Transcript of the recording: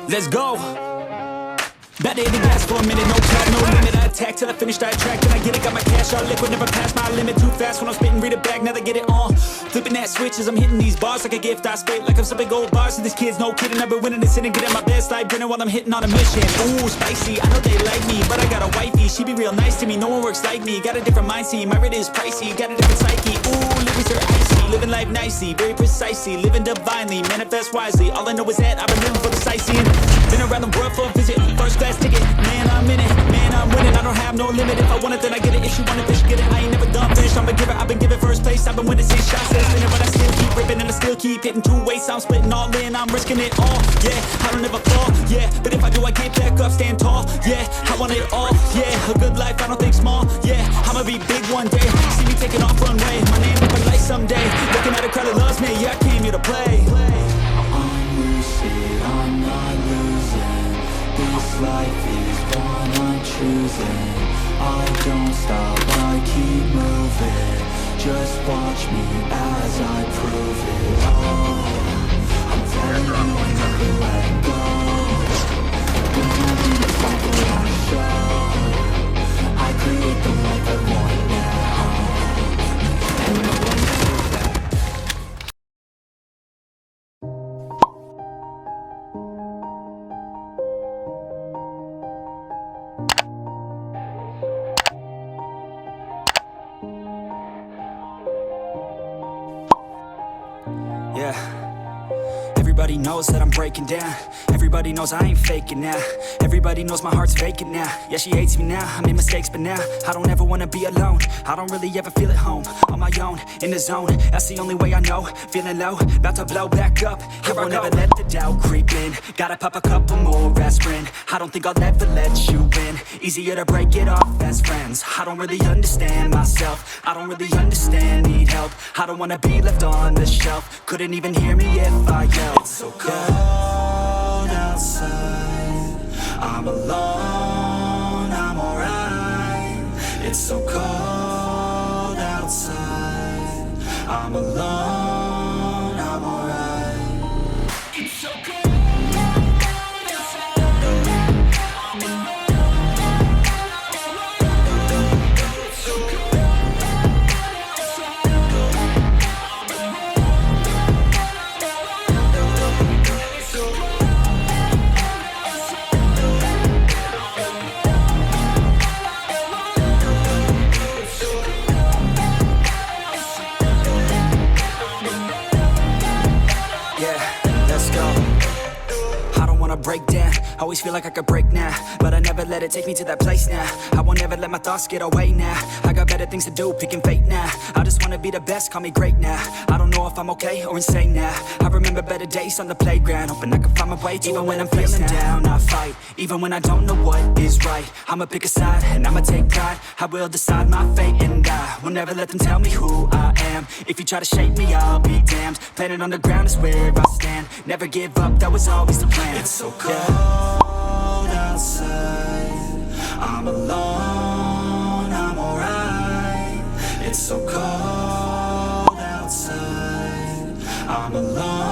Let's go. About to hit the gas for a minute, no cap, no limit. I attack till I finish, I attract, and I get it. Got my cash all liquid, never pass my limit. Too fast when I'm spitting, read it back, now they get it on. Flipping that switch as I'm hitting these bars like a gift. I spit like I'm some big old bars, and these kids, no kidding. I've been winning this and getting my best like Brennan while I'm hitting on a mission. Ooh, spicy, I know they like me, but I got a wifey. She be real nice to me, no one works like me. Got a different mind, see, my rate is pricey. Got a different psyche, ooh, lyrics are icy. Living life nicely, very precisely. Living divinely, manifest wisely. All I know is that I've been living for the sightseeing. Been around the world for a visit, first class ticket. Man, I'm in it, man, I'm winning. I don't have no limit. If I want it, then I get it. If she want it, then she get it. I ain't never done finished. I'm a giver, I've been giving first place. I've been winning 6 shots, that's spinning, but I still keep ripping and I still keep hitting 2 ways. I'm splitting all in, I'm risking it all. Yeah, I don't ever fall. Yeah, but if I do, I get back up, stand tall. Yeah, I want it all. Yeah, a good life, I don't think small. Yeah, I'ma be big one day. See me taking off runway. My name up in light someday. Looking at a crowd that loves me. Yeah, I came here to play. I'm lucid, I'm not losing. This life is one I'm choosing. I don't stop, I keep moving. Just watch me as I prove it. Oh, I'm telling you I never let go. When I'm in the fight what I show, I create the life I want now. And no one knows that. Yeah, everybody knows that I'm breaking down. Everybody knows I ain't faking now. Everybody knows my heart's vacant now. Yeah, she hates me now, I made mistakes but now I don't ever wanna be alone. I don't really ever feel at home. On my own, in the zone, that's the only way I know. Feeling low, about to blow back up. Here I won't ever let the doubt creep in. Gotta pop a couple more aspirin. I don't think I'll ever let you in. Easier to break it off as friends. I don't really understand myself. I don't really understand, need help. I don't wanna be left on the shelf. Couldn't even hear me if I yelled. It's so cold outside. I'm alone, I'm alright. It's so cold outside. I'm alone, I'm alright. It's so cold. Break down, always feel like I could break now, but I never let it take me to that place now. I won't ever let my thoughts get away now. I got better things to do, picking fate now. I just wanna be the best, call me great now. I don't know if I'm okay or insane now. I remember better days on the playground, hoping I can find my way. Even when I'm feeling down, I fight. Even when I don't know what is right, I'ma pick a side and I'ma take pride. I will decide my fate and I will never let them tell me who I am. If you try to shape me, I'll be damned. Planet on the ground is where I stand. Never give up, that was always the plan. It's so cold outside. I'm alone, I'm alright. It's so cold outside. I'm alone.